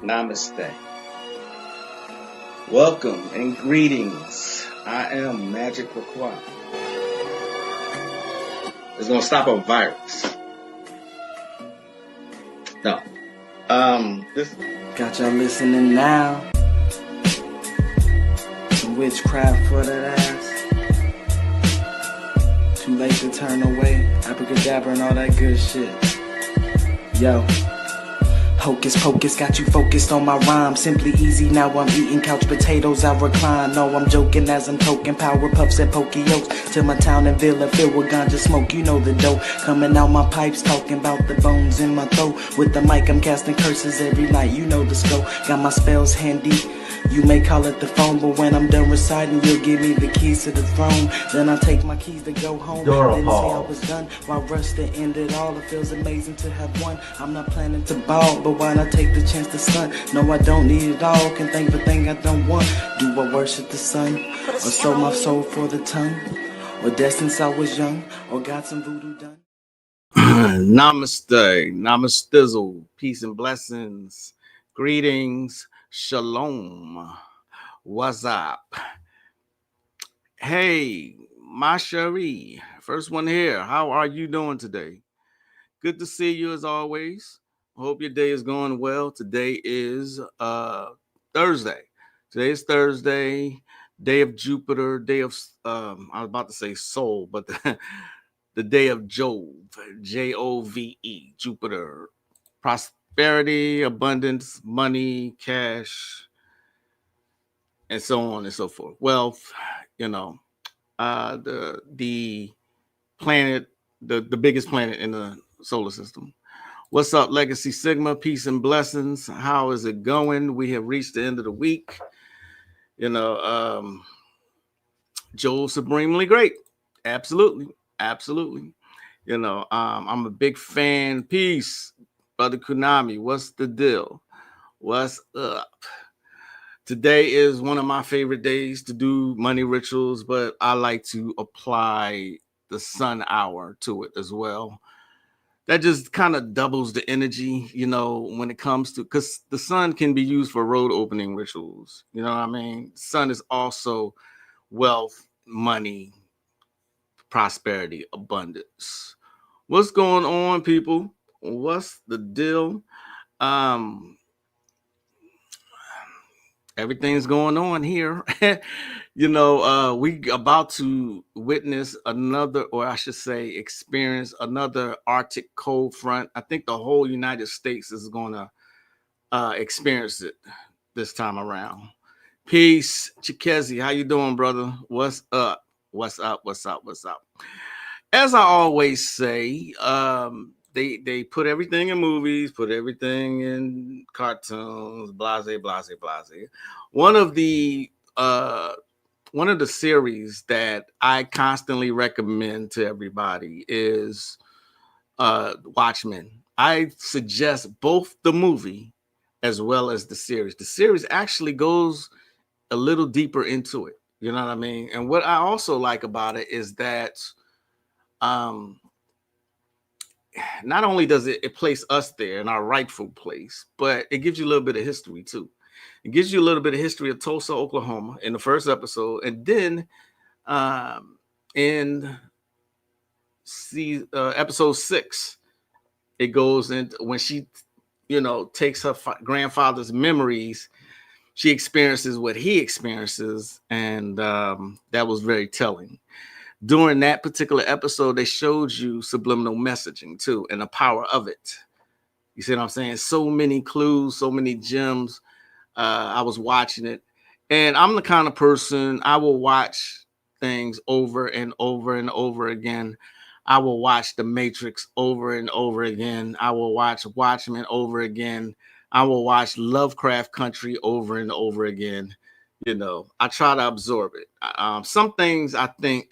Namaste. Welcome and greetings. I am Magick. It's gonna stop a virus. No. This Got y'all listening now. Some witchcraft for that ass. Too late to turn away. Abracadabra and all that good shit. Yo. Hocus pocus, got you focused on my rhyme. Simply easy, now I'm eating couch potatoes, I recline. No, I'm joking as I'm toking power puffs at Pokeyokes. Till my town and villa filled with ganja smoke, you know the dope. Coming out my pipes, talking about the bones in my throat. With the mic, I'm casting curses every night, you know the scope. Got my spells handy. You may call it the phone, but when I'm done reciting, you'll give me the keys to the throne. Then I'll take my keys to go home. Didn't say I was done. While rush to end it all, it feels amazing to have won. I'm not planning to ball, but why not take the chance to stunt? No, I don't need it all. Can think for thing I don't want. Do I worship the sun? Or sold my soul for the tongue? Or dead since I was young? Or got some voodoo done? Namaste, namastizzle, peace and blessings, greetings, shalom, what's up? Hey, my cherie, first one here. How are you doing today? Good to see you as always. Hope your day is going well. Today is Thursday. Today is Thursday, day of Jupiter, day of I was about to say soul, but the day of Jove, Jove, Jupiter, prosperity, abundance, money, cash, and so on and so forth. Wealth, the planet, the biggest planet in the solar system. What's up, Legacy Sigma? Peace and blessings. How is it going? We have reached the end of the week. Joel supremely great. Absolutely. I'm a big fan. Peace, brother Kunami. What's the deal? What's up? Today is one of my favorite days to do money rituals, but I like to apply the sun hour to it as well. That just kind of doubles the energy, when it comes to, because the sun can be used for road opening rituals. You know what I mean? Sun is also wealth, money, prosperity, abundance. What's going on, people? What's the deal? Everything's going on here. We about to witness another, or I should say experience another Arctic cold front. I think the whole United States is going to experience it this time around. Peace, Chikezi. How you doing, brother? What's up? What's up? As I always say, they put everything in movies, put everything in cartoons, blase. One of the series that I constantly recommend to everybody is Watchmen. I suggest both the movie as well as the series. The series actually goes a little deeper into it. You know what I mean? And what I also like about it is that not only does it place us there in our rightful place, but it gives you a little bit of history too. It gives you a little bit of history of Tulsa, Oklahoma in the first episode. And then in episode 6, it goes into when she, takes her grandfather's memories. She experiences what he experiences. And that was very telling. During that particular episode, they showed you subliminal messaging too, and the power of it. You see what I'm saying? So many clues, so many gems. I was watching it, and I'm the kind of person, I will watch things over and over and over again. I will watch The Matrix over and over again. I will watch Watchmen over again. I will watch Lovecraft Country over and over again. I try to absorb it. Some things I think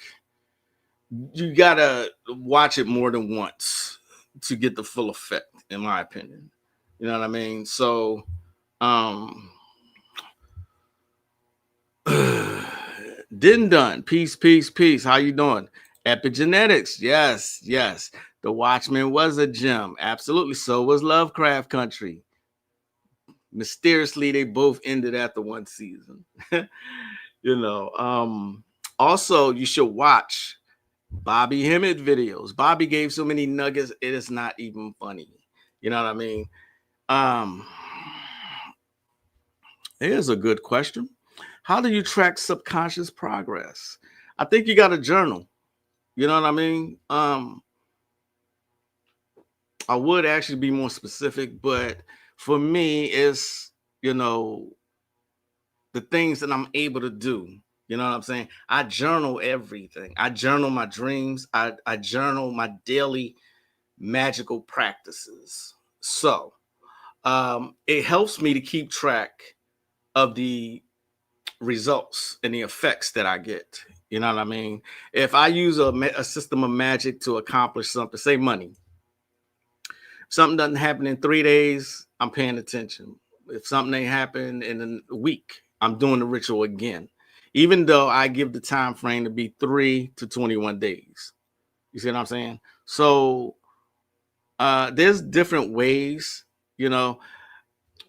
you gotta watch it more than once to get the full effect, in my opinion. You know what I mean? So done. Peace. How you doing? Epigenetics. Yes. The Watchmen was a gem. Absolutely. So was Lovecraft Country. mysteriously they both ended after one season. you know. Also, you should watch Bobby Hemmett videos. Bobby gave so many nuggets, it is not even funny. You know what I mean? Um, Here's a good question. How do you track subconscious progress? I think you got a journal. You know what I mean? I would actually be more specific, but for me, it's, you know, the things that I'm able to do. You know what I'm saying? I journal everything. I journal my dreams. I journal my daily magical practices. So it helps me to keep track of the results and the effects that I get. You know what I mean? If I use a system of magic to accomplish something, say money, something doesn't happen in 3 days, I'm paying attention. If something ain't happen in a week, I'm doing the ritual again, even though I give the time frame to be 3 to 21 days. You see what I'm saying? So there's different ways, you know.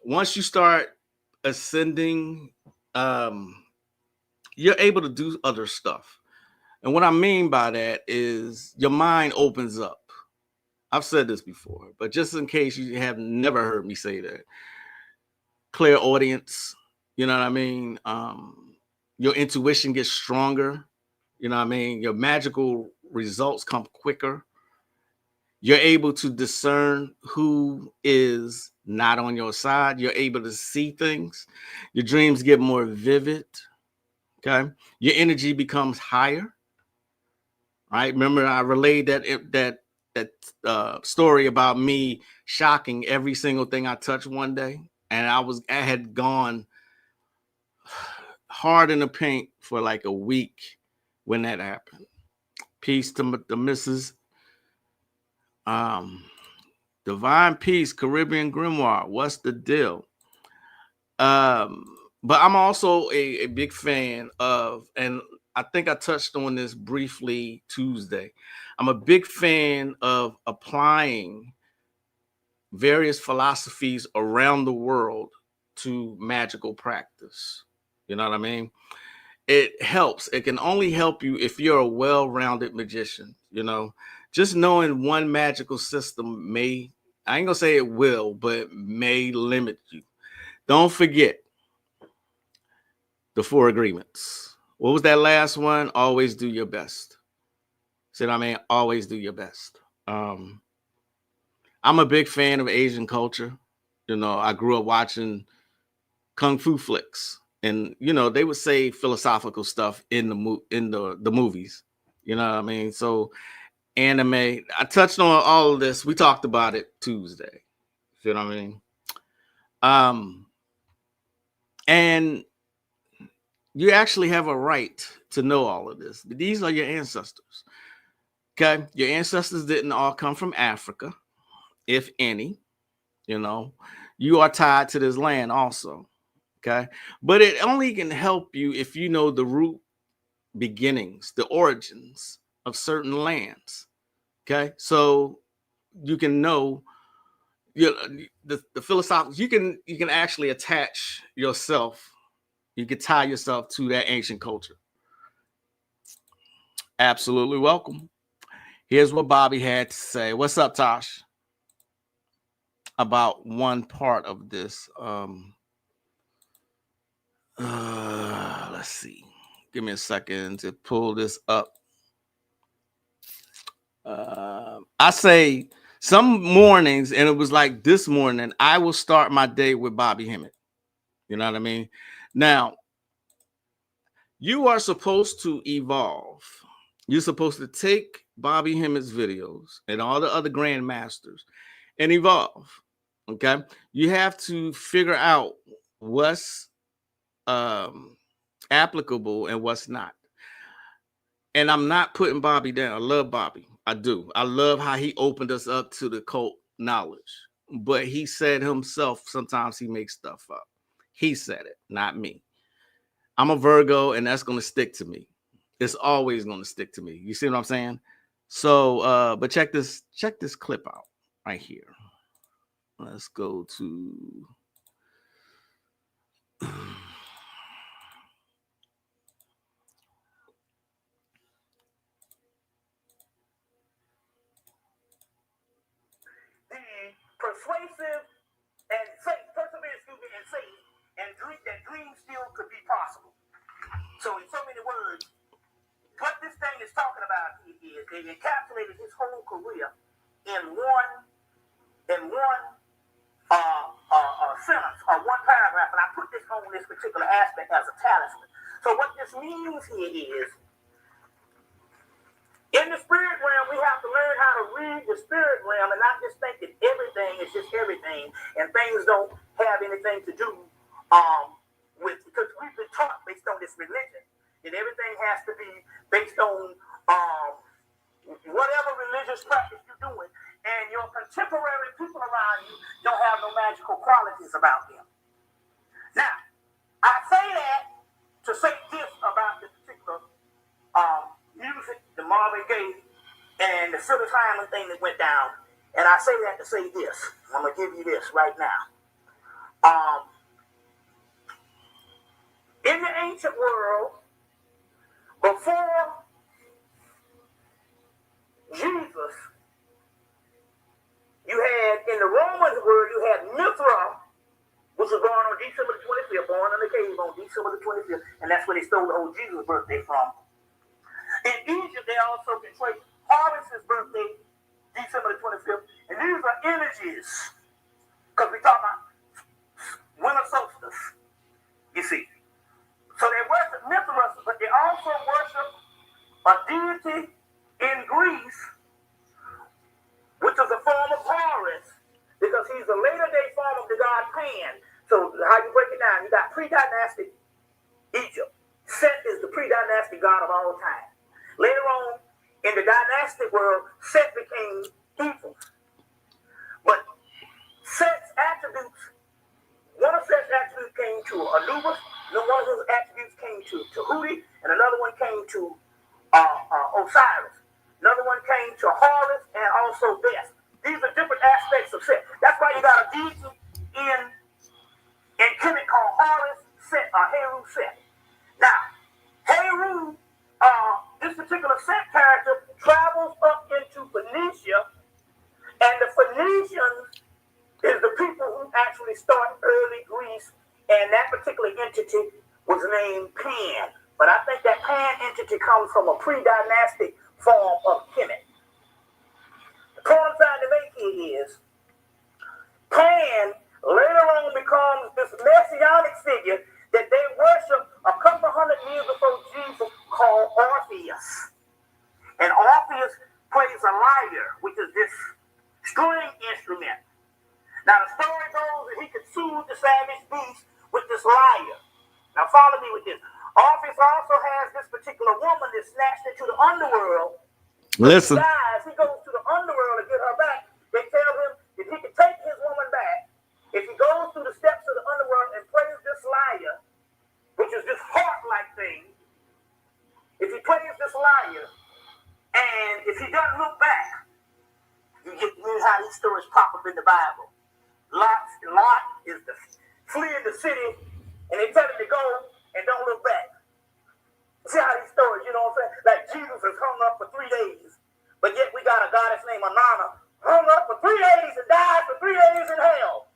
Once you start ascending, you're able to do other stuff. And what I mean by that is your mind opens up. I've said this before, but just in case you have never heard me say that, clear audience, you know what I mean? Your intuition gets stronger, you know what I mean? Your magical results come quicker. You're able to discern who is not on your side. You're able to see things. Your dreams get more vivid. Okay. Your energy becomes higher. Right. Remember, I relayed that story about me shocking every single thing I touched one day. And I had gone hard in the paint for like a week when that happened. Peace to the missus. Um, Divine Peace, Caribbean Grimoire. What's the deal? But I'm also a big fan of, and I think I touched on this briefly Tuesday. I'm a big fan of applying various philosophies around the world to magical practice. You know what I mean? It helps. It can only help you if you're a well-rounded magician. You know, just knowing one magical system may, I ain't gonna say it will, but may limit you. Don't forget the 4 agreements. What was that last one? Always do your best. See what I mean? Always do your best. Um, I'm a big fan of Asian culture. You know, I grew up watching kung fu flicks, and you know they would say philosophical stuff in the movies. You know what I mean? So anime. I touched on all of this. We talked about it Tuesday. You know what I mean? Um, and you actually have a right to know all of this. These are your ancestors. Okay, your ancestors didn't all come from Africa, if any. You know, you are tied to this land also. Okay, but it only can help you if you know the root beginnings, the origins of certain lands. Okay, so you can know, you know, the philosophical. You can actually attach yourself. You can tie yourself to that ancient culture. Absolutely welcome. Here's what Bobby had to say. What's up, Tosh? About one part of this. Let's see. Give me a second to pull this up. I say some mornings, and it was like this morning, I will start my day with Bobby Hemmett. You know what I mean? Now, you are supposed to evolve. You're supposed to take Bobby Hemmett's videos and all the other grandmasters and evolve. Okay. You have to figure out what's um, applicable and what's not. And I'm not putting Bobby down. I love Bobby. I do. I love how he opened us up to the cult knowledge. But he said himself, sometimes he makes stuff up. He said it, not me. I'm a Virgo, and that's going to stick to me. It's always going to stick to me. You see what I'm saying? So, but check this clip out right here. Let's go to The persuasive and faith, perseverance, and faith, and dream that dreams still could be possible. So, in so many words, what this thing is talking about is they encapsulated his whole career in one sentence or one paragraph, and I put this on this particular aspect as a talisman. So, what this means here is, in the spirit realm, we have to learn how to read the spirit realm and not just think that everything is just everything and things don't have anything to do with, because we've been taught based on this religion that everything has to be based on whatever religious practice you're doing, and your contemporary people around you don't have no magical qualities about them. Now, I say that to say this about this particular music, the Marvin Gaye, and the Philip Hyman thing that went down. And I say that to say this. I'm going to give you this right now. In the ancient world, before Jesus, you had, in the Roman world, you had Mithra, which was born on December the 25th, born in the cave on December the 25th, and that's where they stole the whole Jesus birthday from. In Egypt, they also can trace Horus's birthday, December the 25th, and these are images, because we talk about winter solstice, you see. So they worship Mithras, but they also worship a deity in Greece, which is a form of Horus, because he's a later day form of the god Pan. So how you break it down, you got pre-dynastic Egypt. Set is the pre-dynastic god of all time. Later on, in the dynastic world, Set became evil. But Set's attributes, one of Set's attributes came to Anubis, and one of his attributes came to Tahuti, and another one came to Osiris. Another one came to Horus, and also Beth. These are different aspects of Set. That's why you got a deity in Kemet called Horus Set, or Heru Set. Now, Heru, this particular Set character travels up into Phoenicia, and the Phoenicians is the people who actually started early Greece, and that particular entity was named Pan. But I think that Pan entity comes from a pre-dynastic form of Kemet. The point I'm trying to make here is, Pan later on becomes this messianic figure that they worship a couple hundred years before Jesus, called Orpheus. And Orpheus plays a lyre, which is this string instrument. Now the story goes that he could soothe the savage beast with this lyre. Now follow me with this. Orpheus also has this particular woman that's snatched into the underworld. Listen. He goes to the underworld to get her back. They tell him that he can take his woman back if he goes through the steps of the underworld and plays this lyre, which is this harp-like thing. If he plays this lyre, and if he doesn't look back, you how these stories pop up in the Bible. Lot is fleeing the city, and they tell him to go and don't look back. See how these stories, you know what I'm saying? Like Jesus is hung up for 3 days, but yet we got a goddess named Inanna hung up for 3 days and died for 3 days in hell,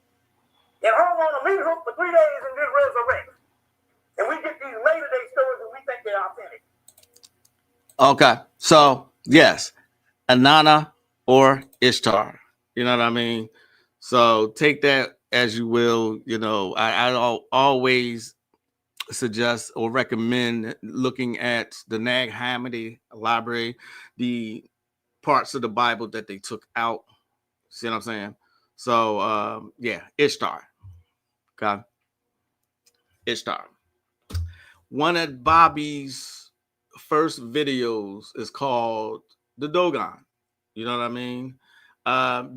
and hung on a meat hook for 3 days and then resurrected. And we get these later day stories and we think they're authentic. Okay, so yes, Inanna or Ishtar. You know what I mean? So take that as you will. You know, I always suggest or recommend looking at the Nag Hammadi library, the parts of the Bible that they took out. See what I'm saying? So yeah, Ishtar. Okay. Ishtar. One of Bobby's first videos is called The Dogon. You know what I mean?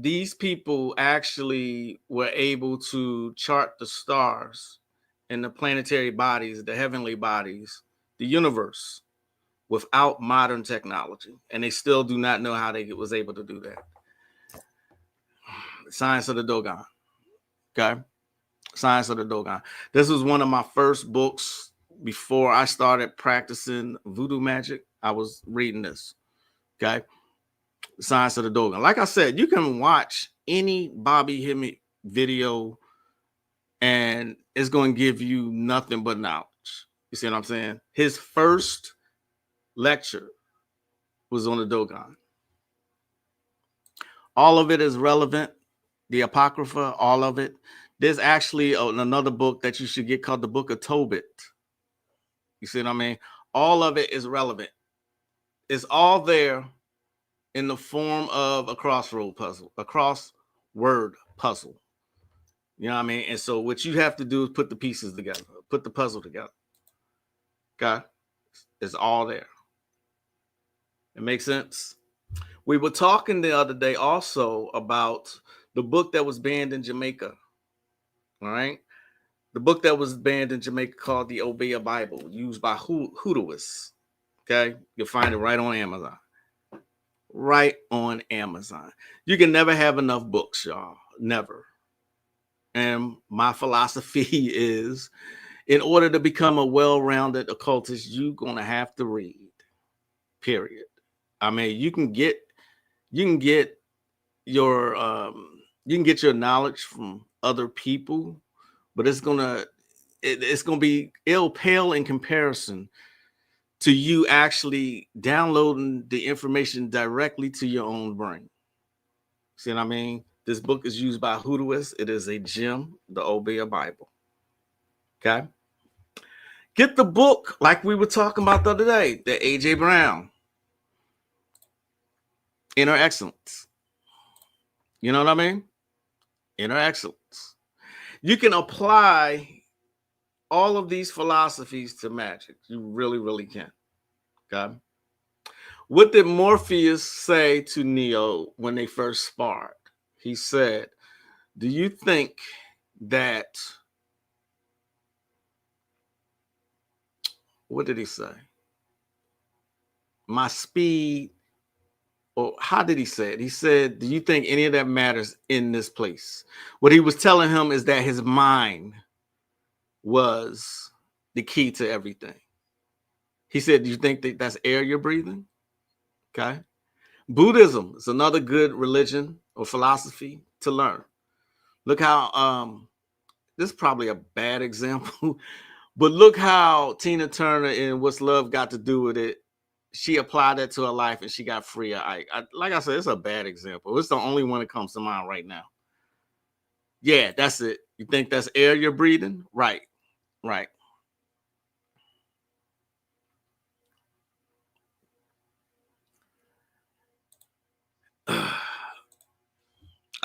These people actually were able to chart the stars and the planetary bodies, the heavenly bodies, the universe without modern technology. And they still do not know how they was able to do that. Science of the Dogon. Okay. Science of the Dogon. This was one of my first books before I started practicing voodoo magic. I was reading this. Okay. Science of the Dogon. Like I said, you can watch any Bobby Hemmett video and it's going to give you nothing but knowledge. You see what I'm saying? His first lecture was on the Dogon. All of it is relevant. The Apocrypha, all of it. There's actually another book that you should get called the Book of Tobit. You see what I mean? All of it is relevant. It's all there in the form of a crossword puzzle. You know what I mean? And so what you have to do is put the pieces together, put the puzzle together. Okay? It's all there. It makes sense? We were talking the other day also about the book that was banned in Jamaica. All right? The book that was banned in Jamaica called the Obeah Bible, used by Hoodooists. Okay? You'll find it right on Amazon. Right on Amazon. You can never have enough books, y'all. Never. And my philosophy is, in order to become a well-rounded occultist, you're going to have to read. Period. I mean, you can get your knowledge from other people, but it's gonna it'll pale in comparison to you actually downloading the information directly to your own brain. See what I mean? This book is used by Hoodooists. It is a gem, the Obeah Bible. Okay. Get the book like we were talking about the other day, the A.J. Brown, Inner Excellence. You know what I mean? Inner Excellence. You can apply all of these philosophies to magic. You really, really can. Okay. What did Morpheus say to Neo when they first sparred? He said, do you think that, what did he say? My speed, or how did he say it? He said, do you think any of that matters in this place? What he was telling him is that his mind was the key to everything. He said, do you think that that's air you're breathing? Okay. Buddhism is another good religion or philosophy to learn. Look how, this is probably a bad example, but look how Tina Turner in What's Love Got to Do with It. She applied that to her life and she got free. Like I said, it's a bad example. It's the only one that comes to mind right now. Yeah, that's it. You think that's air you're breathing? Right. Right.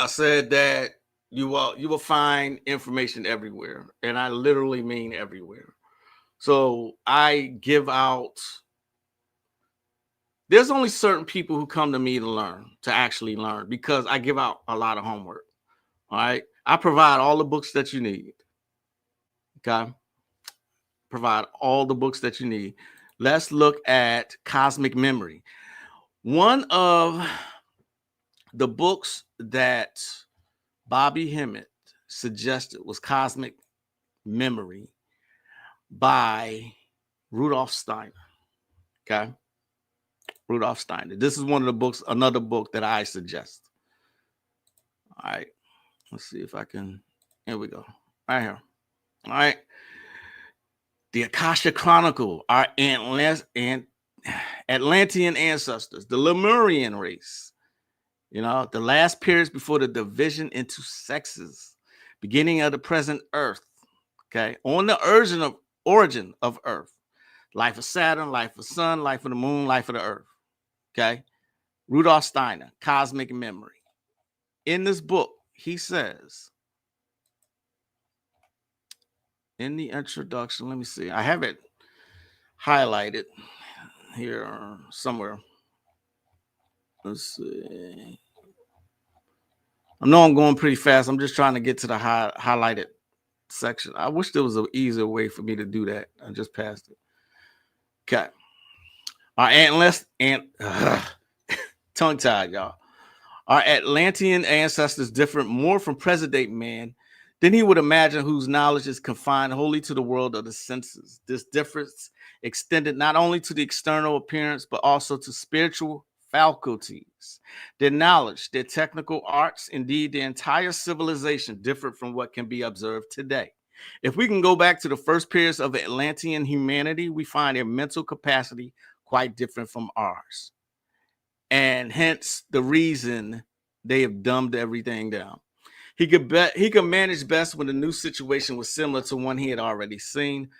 I said that you will find information everywhere, and I literally mean everywhere. So I give out. There's only certain people who come to me to actually learn, because I give out a lot of homework. All right, I provide all the books that you need. Okay, provide all the books that you need. Let's look at Cosmic Memory. One of the books that Bobby Hemmett suggested was Cosmic Memory by Rudolf Steiner. Okay. Rudolf Steiner. This is one of the books, another book that I suggest. All right. Let's see if I can. Here we go. Right here. All right. The Akasha Chronicle, our Atlantean ancestors, the Lemurian race. You know, the last periods before the division into sexes, beginning of the present Earth. Okay. On the origin of Earth. Life of Saturn, life of Sun, life of the Moon, life of the Earth. Okay. Rudolf Steiner, Cosmic Memory. In this book, he says, in the introduction, let me see. I have it highlighted here somewhere. Let's see. I know I'm going pretty fast. I'm just trying to get to the highlighted section. I wish there was an easier way for me to do that. I just passed it. Okay. Our tongue-tied, y'all. Our Atlantean ancestors differ more from present-day man Then he would imagine whose knowledge is confined wholly to the world of the senses. This difference extended not only to the external appearance, but also to spiritual faculties. Their knowledge, their technical arts, indeed, the entire civilization differed from what can be observed today. If we can go back to the first periods of Atlantean humanity, we find their mental capacity quite different from ours. And hence the reason they have dumbed everything down. He could manage best when the new situation was similar to one he had already seen.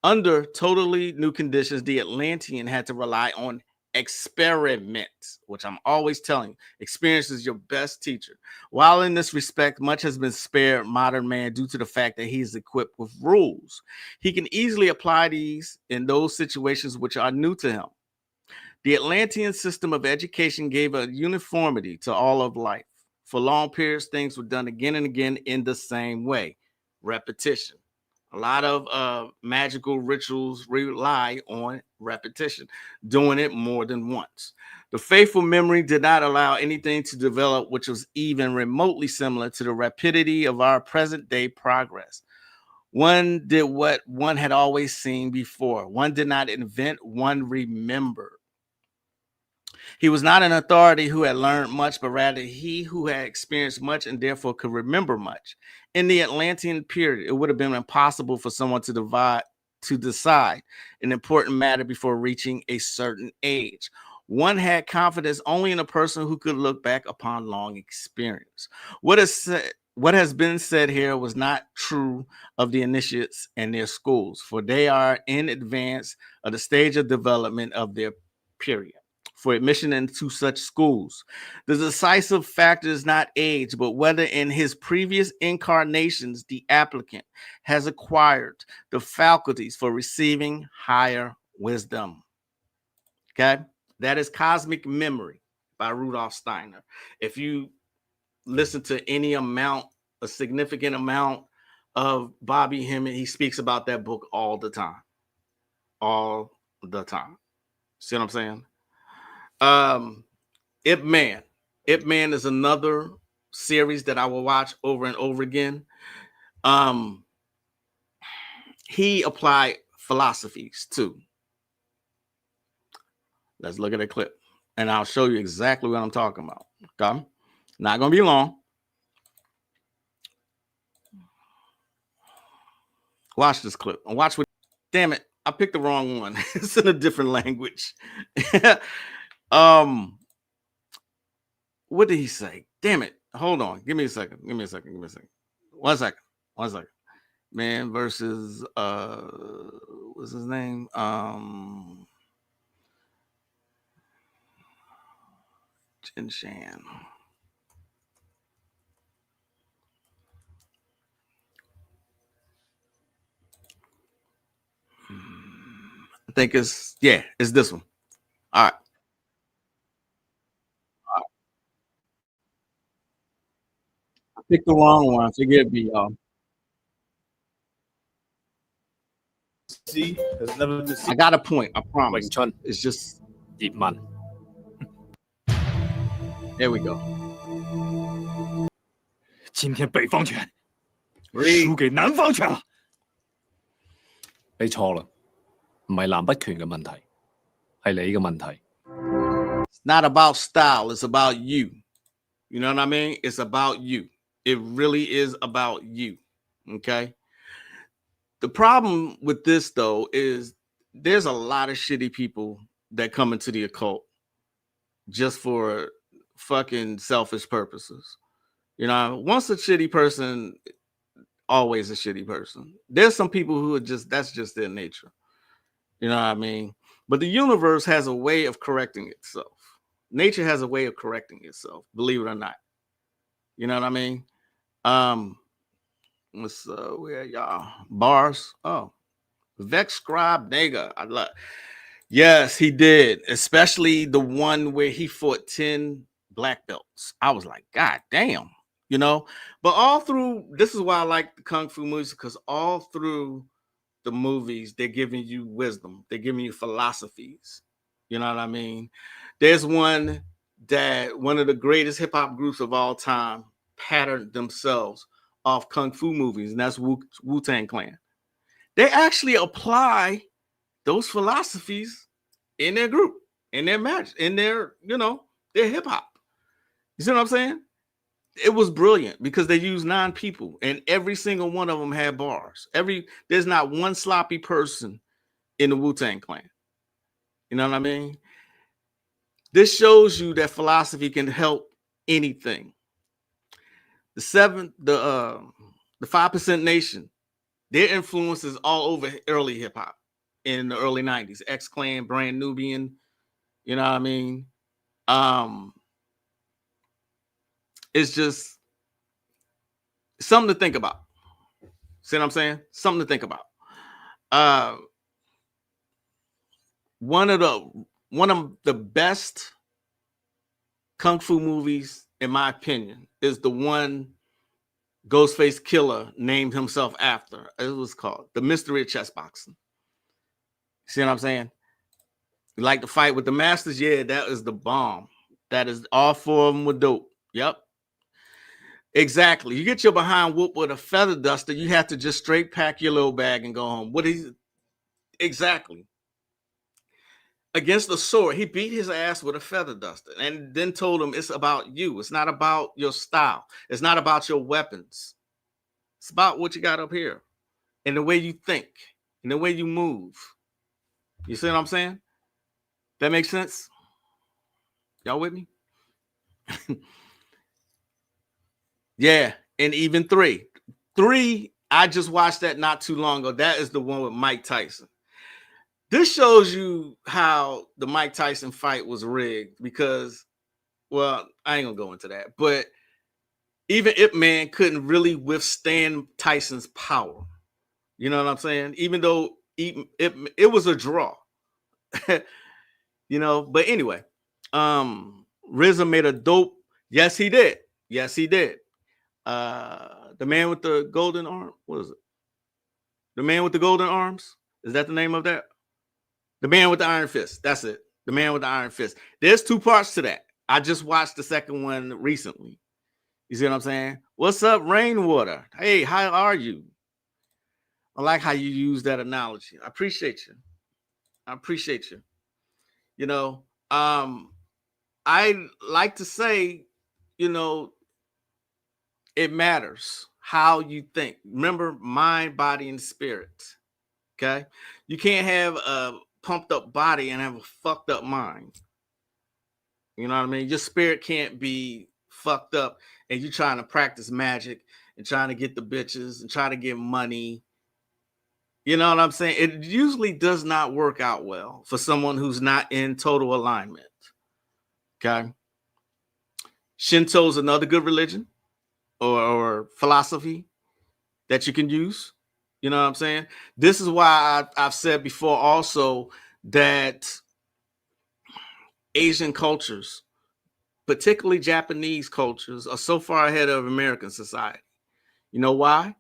Under totally new conditions, the Atlantean had to rely on experiment, which I'm always telling you, experience is your best teacher. While in this respect, much has been spared modern man due to the fact that he is equipped with rules. He can easily apply these in those situations which are new to him. The Atlantean system of education gave a uniformity to all of life. For long periods, things were done again and again in the same way. Repetition. A lot of magical rituals rely on repetition, doing it more than once. The faithful memory did not allow anything to develop which was even remotely similar to the rapidity of our present day progress. One did what one had always seen before. One did not invent, one remembered. He was not an authority who had learned much, but rather he who had experienced much and therefore could remember much. In the Atlantean period, it would have been impossible for someone to decide an important matter before reaching a certain age. One had confidence only in a person who could look back upon long experience. What has been said here was not true of the initiates and their schools, for they are in advance of the stage of development of their period for admission into such schools. The decisive factor is not age, but whether in his previous incarnations the applicant has acquired the faculties for receiving higher wisdom. Okay, that is Cosmic Memory by Rudolf Steiner. If you listen to a significant amount of Bobby Hemmett, he speaks about that book all the time. All the time. See what I'm saying? Ip Man. Ip Man is another series that I will watch over and over again. He applied philosophies too. Let's look at a clip and I'll show you exactly what I'm talking about. Okay? Not gonna be long. Watch this clip and watch what. Damn it, I picked the wrong one. It's in a different language. What did he say? Damn it. Hold on. Give me a second. One second. Man versus what's his name? Jin Shan. I think it's this one. All right. I picked the wrong one. Forgive me, y'all. I got a point. I promise. It's just there we go. 今天北方拳 Read. 输给南方拳了。你錯啦，唔係南北拳嘅問題，係你嘅問題。It's not about style. It's about you. You know what I mean? It's about you. It really is about you. Okay. The problem with this, though, is there's a lot of shitty people that come into the occult just for fucking selfish purposes. You know, once a shitty person, always a shitty person. There's some people who are that's just their nature. You know what I mean? But the universe has a way of correcting itself. Nature has a way of correcting itself, believe it or not. You know what I mean? What's where y'all bars? Oh, Vex Scribe Nega. I love. Yes, he did, especially the one where he fought 10 black belts. I was like, God damn, you know. But all through, this is why I like the kung fu movies, because all through the movies, they're giving you wisdom, they're giving you philosophies. You know what I mean? There's one of the greatest hip hop groups of all time patterned themselves off kung fu movies, and that's Wu-Tang Clan. They actually apply those philosophies in their group, in their match, in their, their hip hop. You see what I'm saying? It was brilliant because they used 9 people, and every single one of them had bars. There's not one sloppy person in the Wu-Tang Clan. You know what I mean? This shows you that philosophy can help anything. The 5% Nation, their influence is all over early hip hop in the early 90s. X-Clan, Brand Nubian, you know what I mean? It's just something to think about. See what I'm saying? Something to think about. One of the best kung fu movies, in my opinion, is the one Ghostface Killer named himself after. It was called The Mystery of Chess Boxing. See what I'm saying? You like to fight with the masters? Yeah, that is the bomb. That is, all 4 of them were dope. Yep. Exactly. You get your behind whooped with a feather duster, you have to just straight pack your little bag and go home. What is it? Exactly. Against the sword, he beat his ass with a feather duster and then told him it's about you. It's not about your style. It's not about your weapons. It's about what you got up here and the way you think and the way you move. You see what I'm saying? That makes sense? Y'all with me? Yeah, and even 3. 3, I just watched that not too long ago. That is the one with Mike Tyson. This shows you how the Mike Tyson fight was rigged because, well, I ain't gonna go into that, but even Ip Man couldn't really withstand Tyson's power. You know what I'm saying? Even though it was a draw, but anyway, RZA made a dope. Yes, he did. The man with the golden arm. What is it? The man with the golden arms. Is that the name of that? The Man with the Iron Fist. That's it. The Man with the Iron Fist. There's 2 parts to that. I just watched the second one recently. You see what I'm saying? What's up, Rainwater? Hey, how are you? I like how you use that analogy. I appreciate you. I like to say, it matters how you think. Remember, mind, body, and spirit. Okay? You can't have a pumped up body and have a fucked up mind. You know what I mean? Your spirit can't be fucked up and you trying to practice magic and trying to get the bitches and try to get money. You know what I'm saying? It usually does not work out well for someone who's not in total alignment. Okay? Shinto is another good religion or philosophy that you can use. You know what I'm saying? This is why I've said before also that Asian cultures, particularly Japanese cultures, are so far ahead of American society. You know why?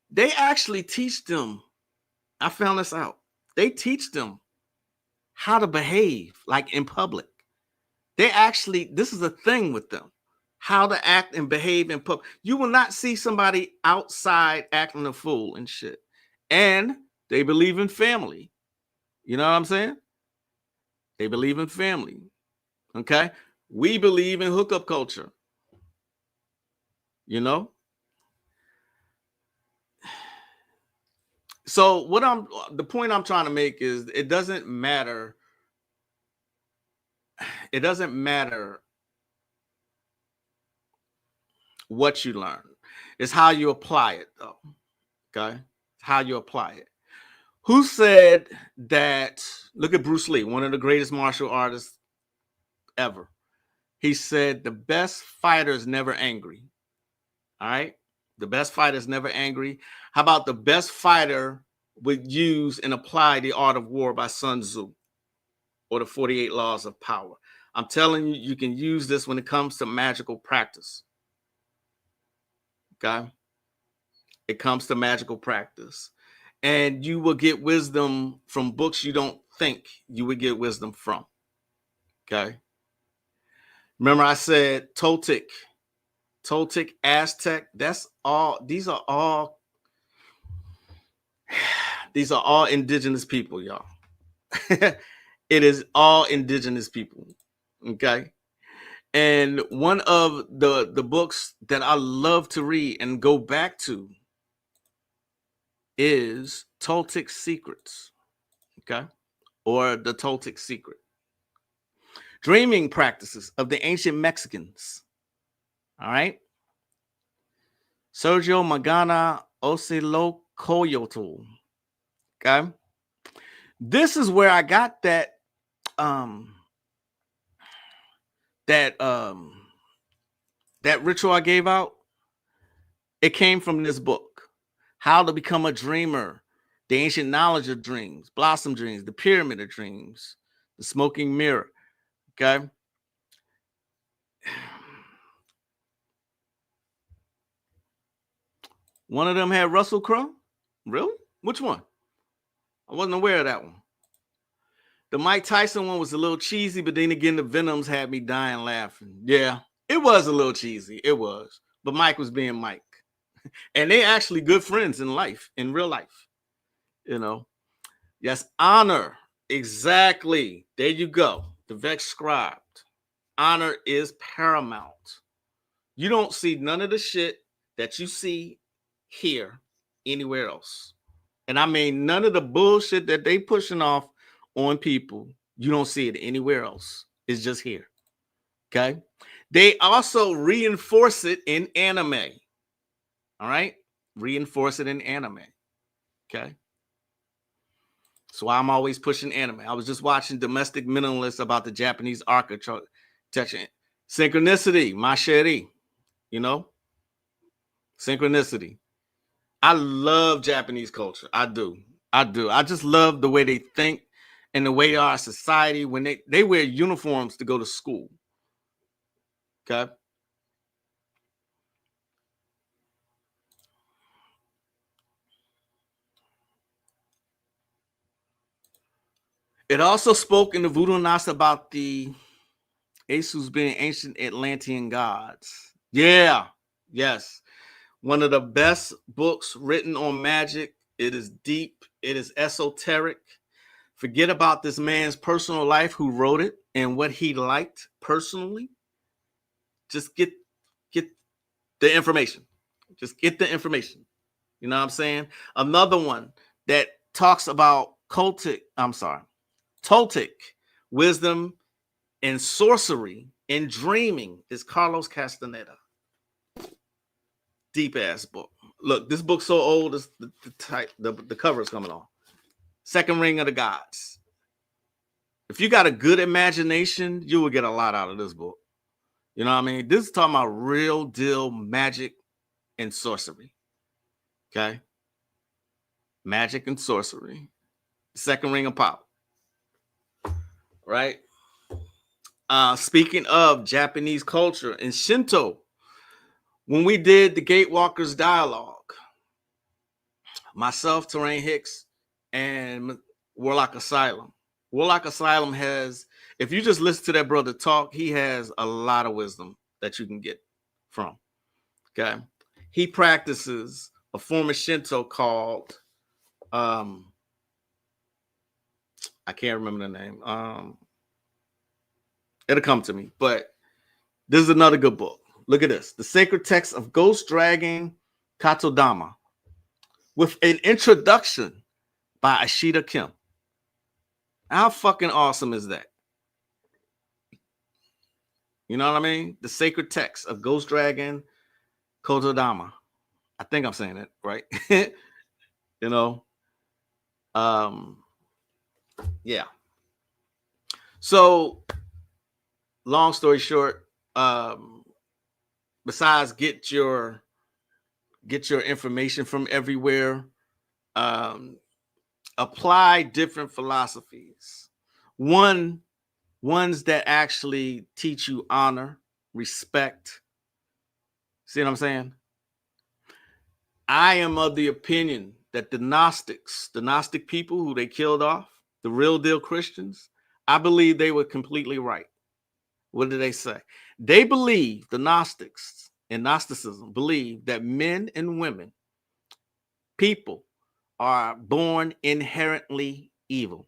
They actually teach them. I found this out. They teach them how to behave like in public. This is a thing with them. How to act and behave in public. You will not see somebody outside acting a fool and shit. And they believe in family. You know what I'm saying? They believe in family. Okay? We believe in hookup culture. So the point I'm trying to make is it doesn't matter. It doesn't matter what you learn. It's how you apply it, though. Okay? How you apply it. Who said that? Look at Bruce Lee, one of the greatest martial artists ever. He said the best fighter is never angry. All right? The best fighter is never angry. How about the best fighter would use and apply the art of war by Sun Tzu or the 48 laws of power? I'm telling you, you can use this when it comes to magical practice. Okay? It comes to magical practice. And you will get wisdom from books you don't think you would get wisdom from. Okay? Remember I said Toltec Toltec, Aztec. That's all. These are all indigenous people, y'all. It is all indigenous people. Okay. And one of the books that I love to read and go back to is Toltec Secrets. Okay. Or the Toltec Secret. Dreaming practices of the ancient Mexicans. All right. Sergio Magana Ocelocoyotl. Okay. This is where I got that that ritual I gave out. It came from this book, How to Become a Dreamer, The Ancient Knowledge of Dreams, Blossom Dreams, The Pyramid of Dreams, The Smoking Mirror. Okay. One of them had Russell Crowe. Really? Which one? I wasn't aware of that one. The Mike Tyson one was a little cheesy, but then again, the Venoms had me dying laughing. Yeah, it was a little cheesy. It was. But Mike was being Mike. And they actually good friends in life, in real life. You know. Yes, honor. Exactly. There you go. The Vex scribed. Honor is paramount. You don't see none of the shit that you see here anywhere else. And I mean, none of the bullshit that they pushing off on people, you don't see it anywhere else. It's just here. Okay. They also reinforce it in anime. All right. Reinforce it in anime. Okay. So I'm always pushing anime. I was just watching Domestic Minimalist about the Japanese architecture. Synchronicity, my chérie. You know? Synchronicity. I love Japanese culture. I do. I just love the way they think and the way our society, when they wear uniforms to go to school. Okay. It also spoke in the Voodoo Nas about the Asus being ancient Atlantean gods. Yeah. Yes. One of the best books written on magic. It is deep. It is esoteric. Forget about this man's personal life, who wrote it and what he liked personally. Just get the information. Just get the information. You know what I'm saying? Another one that talks about Toltec wisdom and sorcery and dreaming is Carlos Castaneda. Deep ass book. Look, this book's so old, the cover is coming off. Second Ring of the Gods. If you got a good imagination, you will get a lot out of this book. You know what I mean? This is talking about real deal magic and sorcery. Okay? Magic and sorcery. Second Ring of Power. Right? Speaking of Japanese culture and Shinto, when we did the Gatewalkers dialogue, myself, Terrain Hicks, and Warlock Asylum. Warlock Asylum has, if you just listen to that brother talk, he has a lot of wisdom that you can get from. Okay. He practices a form of Shinto called, I can't remember the name. It'll come to me, but this is another good book. Look at this. The Sacred Text of Ghost Dragon Katodama, with an introduction by Ashita Kim. How fucking awesome is that? You know what I mean? The Sacred Text of Ghost Dragon Kotodama. I think I'm saying it right. You know? Yeah. So, long story short, besides get your information from everywhere, apply different philosophies. Ones that actually teach you honor, respect. See what I'm saying? I am of the opinion that the Gnostic people who they killed off, the real deal Christians, I believe they were completely right. What did they say? They believe, the Gnostics, and Gnosticism believe that men and women, people, are born inherently evil.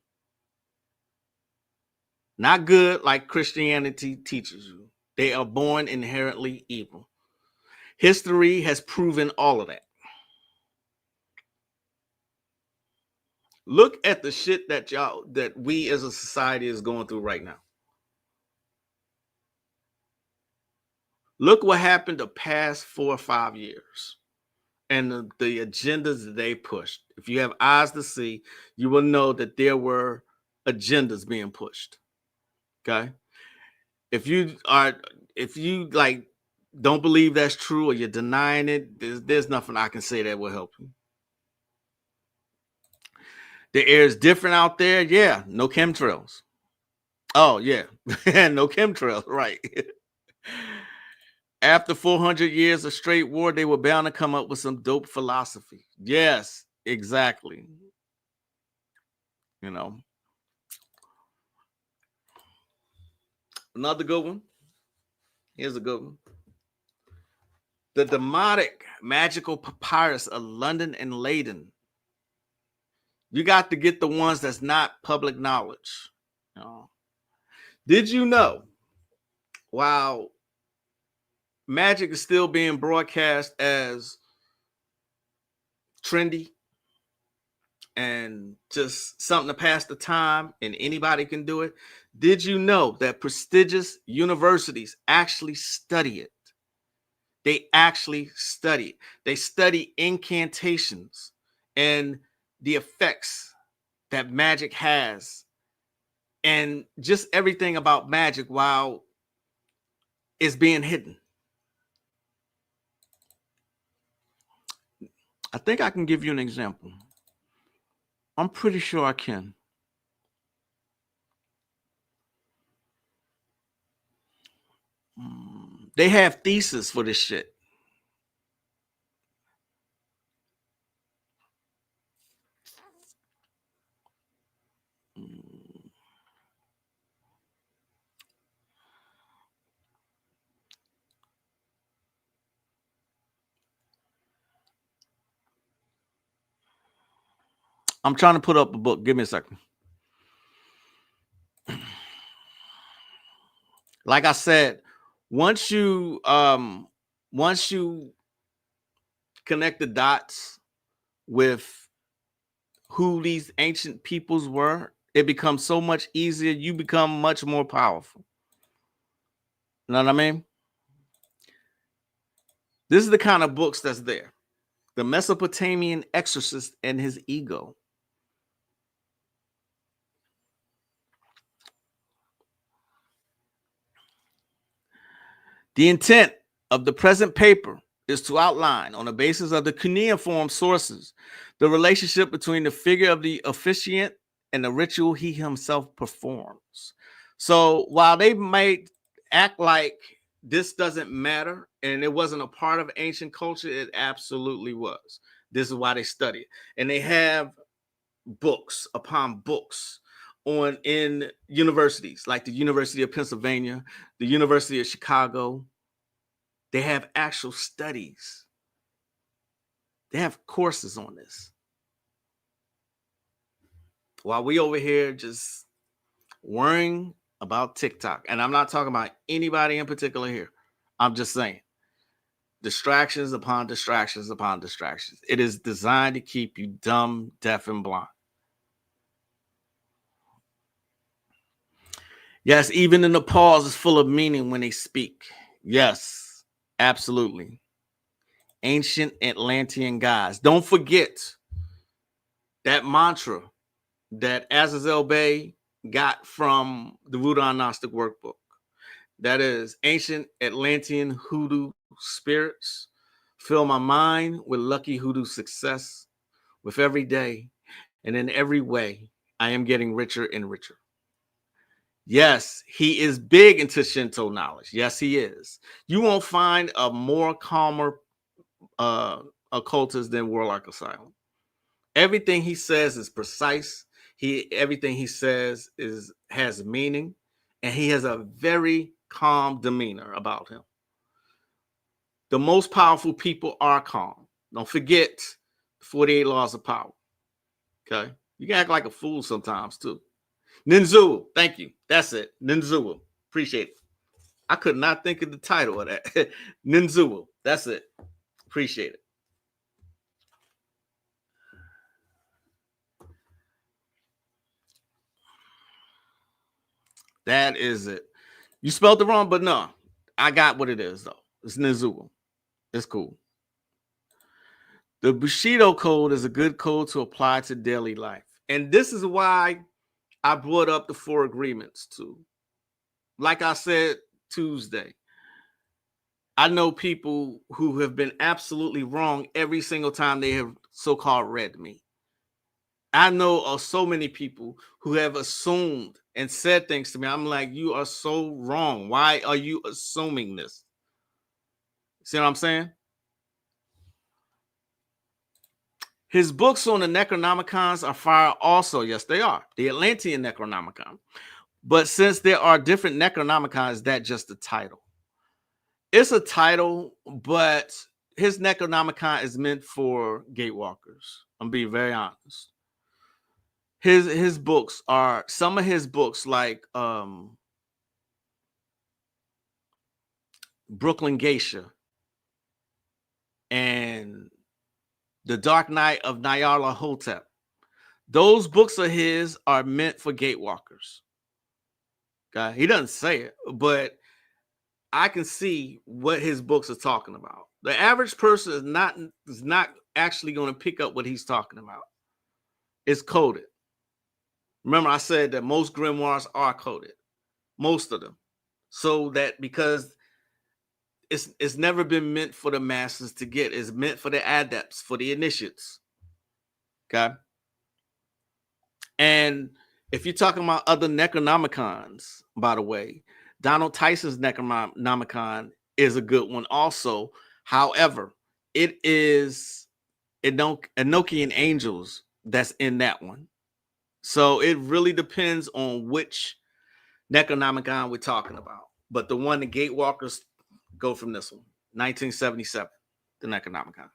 Not good like Christianity teaches you. They are born inherently evil. History has proven all of that. Look at the shit that we as a society is going through right now. Look what happened the past 4 or 5 years and the agendas that they pushed. If you have eyes to see, you will know that there were agendas being pushed. Okay. If you like don't believe that's true or you're denying it, there's nothing I can say that will help you. The air is different out there. Yeah, no chemtrails. Oh, yeah. No chemtrails, right. After 400 years of straight war, they were bound to come up with some dope philosophy. Yes, exactly. You know, another good one. Here's a good one. The Demotic Magical Papyrus of London and Leyden. You got to get the ones that's not public knowledge. You know. Did you know, while Magic is still being broadcast as trendy and just something to pass the time and anybody can do it, did you know that prestigious universities actually study it? They actually study it. They study incantations and the effects that magic has and just everything about magic while it's being hidden. I think I can give you an example. I'm pretty sure I can. They have thesis for this shit. I'm trying to put up a book. Give me a second. Like I said, once you connect the dots with who these ancient peoples were, it becomes so much easier. You become much more powerful. You know what I mean? This is the kind of books that's there. The Mesopotamian Exorcist and His Ego. The intent of the present paper is to outline, on the basis of the cuneiform sources, the relationship between the figure of the officiant and the ritual he himself performs. So while they might act like this doesn't matter and it wasn't a part of ancient culture, it absolutely was. This is why they study it. And they have books upon books in universities like the University of Pennsylvania, the University of Chicago. They have actual studies. They have courses on this. While we over here just worrying about TikTok. And I'm not talking about anybody in particular here. I'm just saying distractions upon distractions upon distractions. It is designed to keep you dumb, deaf, and blind. Yes, even in the pause is full of meaning when they speak. Yes, absolutely. Ancient Atlantean gods. Don't forget that mantra that Azazel Bey got from the Voodoo Gnostic Workbook. That is ancient Atlantean hoodoo spirits. Fill my mind with lucky hoodoo success. With every day and in every way, I am getting richer and richer. Yes, he is big into Shinto knowledge. Yes, he is. You won't find a more calmer occultist than Warlock Asylum. Everything he says is precise. Everything he says has meaning, and he has a very calm demeanor about him. The most powerful people are calm. Don't forget the 48 laws of power. Okay. You can act like a fool sometimes too. Ninzua. Thank you. That's it. Ninzua. Appreciate it. I could not think of the title of that. Ninzua. That's it. Appreciate it. That is it. You spelled it wrong, but no. I got what it is, though. It's Ninzua. It's cool. The Bushido code is a good code to apply to daily life. And this is why I brought up the 4 agreements too. Like I said Tuesday, I know people who have been absolutely wrong every single time they have so-called read me. I know of so many people who have assumed and said things to me. I'm like, you are so wrong. Why are you assuming this? See what I'm saying? His books on the Necronomicons are fire also. Yes, they are. The Atlantean Necronomicon. But since there are different Necronomicons, that's just the title. It's a title, but his Necronomicon is meant for gatewalkers. I'm being very honest. His books are, some of his books like Brooklyn Geisha and The Dark Knight of Nyarla Hotep. Those books of his are meant for gatewalkers. Okay, he doesn't say it, but I can see what his books are talking about. The average person is not actually going to pick up what he's talking about. It's coded. Remember, I said that most grimoires are coded, most of them, so that because it's never been meant for the masses to get. It's meant for the adepts, for the initiates. Okay. And if you're talking about other Necronomicons, by the way, Donald Tyson's Necronomicon is a good one also. However, it is Enochian angels that's in that one. So it really depends on which Necronomicon we're talking about. But the one the Gatewalkers go from this one, 1977, the Necronomicon.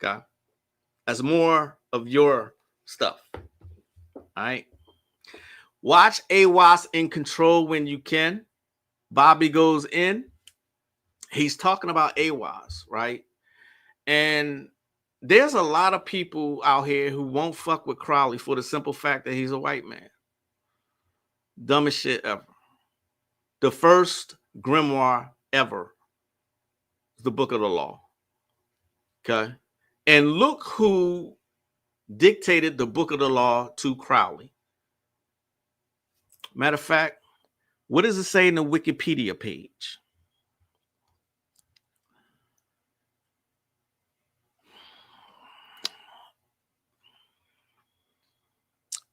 Okay. That's more of your stuff. All right. Watch AWAS in Control when you can. Bobby goes in. He's talking about AWAS, right? And there's a lot of people out here who won't fuck with Crowley for the simple fact that he's a white man. Dumbest shit ever. The first grimoire ever is the Book of the Law. Okay. And look who dictated the Book of the Law to Crowley. Matter of fact, what does it say in the Wikipedia page?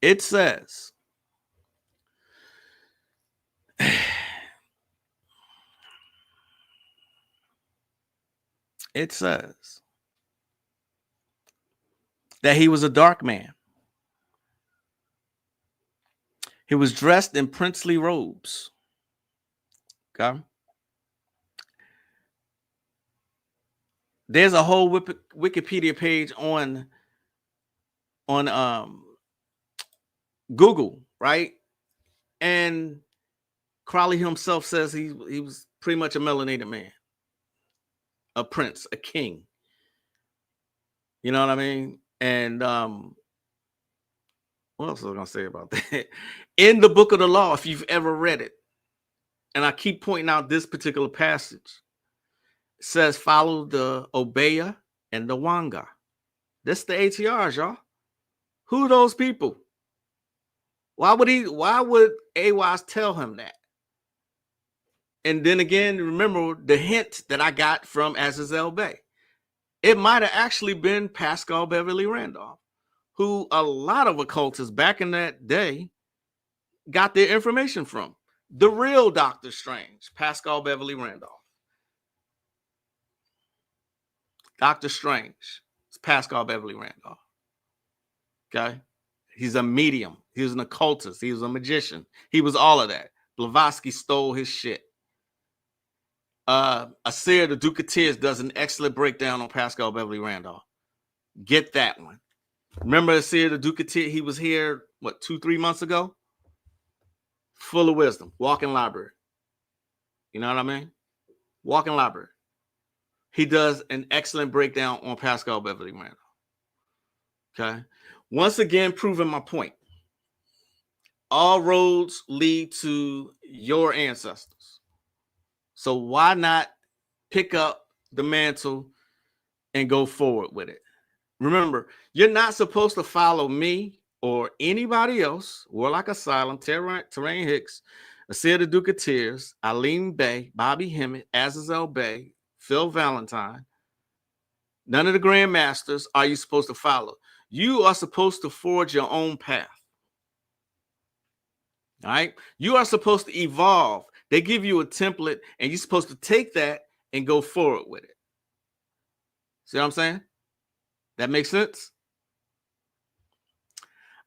It says, that he was a dark man. He was dressed in princely robes. Okay. There's a whole Wikipedia page on Google, right? And Crowley himself says he was pretty much a melanated man, a prince, a king. You know what I mean? And what else was I gonna say about that? In the Book of the Law, if you've ever read it, and I keep pointing out this particular passage, it says follow the Obeya and the Wanga. That's the ATRs, y'all. Who are those people? Why would AWAS tell him that? And then again, remember the hint that I got from Azazel Bay. It might have actually been Pascal Beverly Randolph, who a lot of occultists back in that day got their information from. The real Dr. Strange, Pascal Beverly Randolph. Dr. Strange is Pascal Beverly Randolph. Okay? He's a medium. He was an occultist. He was a magician. He was all of that. Blavatsky stole his shit. Asir the Duke of Tears does an excellent breakdown on Pascal Beverly Randolph. Get that one. Remember Asir the Duke of Tears? He was here, what, 2-3 months ago? Full of wisdom. Walking library. You know what I mean? Walking library. He does an excellent breakdown on Pascal Beverly Randolph. Okay. Once again, proving my point. All roads lead to your ancestors. So why not pick up the mantle and go forward with it? Remember, you're not supposed to follow me or anybody else. Warlock Asylum, Terrain Hicks, Asir the Duke of Tears, Alim Bey, Bobby Hemmett, Azazel Bey, Phil Valentine. None of the grandmasters are you supposed to follow. You are supposed to forge your own path. All right. You are supposed to evolve. They give you a template and you're supposed to take that and go forward with it. See what I'm saying? That makes sense?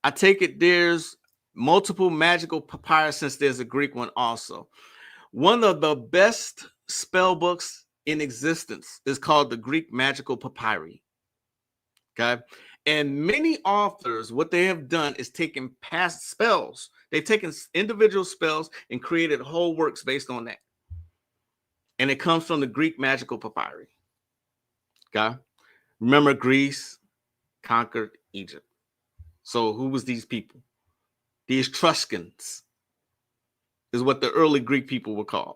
I take it there's multiple magical papyrus since there's a Greek one also. One of the best spell books in existence is called the Greek Magical Papyri. Okay. And many authors, what they have done is taken past spells. They've taken individual spells and created whole works based on that. And it comes from the Greek Magical Papyri. Okay. Remember, Greece conquered Egypt. So who was these people? The Etruscans is what the early Greek people were called.